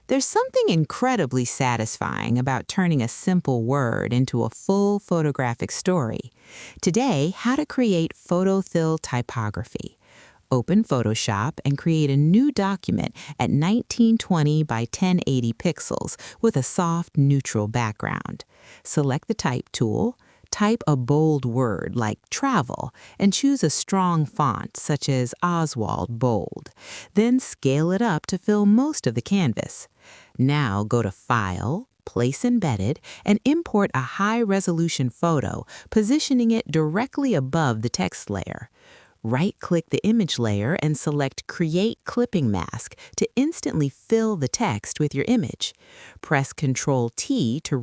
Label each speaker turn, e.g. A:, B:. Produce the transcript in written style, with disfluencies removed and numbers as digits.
A: There's something incredibly satisfying about turning a simple word into a full photographic story. Today, how to create photofill typography. Open Photoshop and create a new document at 1920 by 1080 pixels with a soft, neutral background. Select the Type tool, type a bold word like travel, and choose a strong font such as Oswald Bold. Then scale it up to fill most of the canvas. Now go to File, Place Embedded, and import a high-resolution photo, positioning it directly above the text layer. Right-click the image layer and select Create Clipping Mask to instantly fill the text with your image. Press Ctrl-T to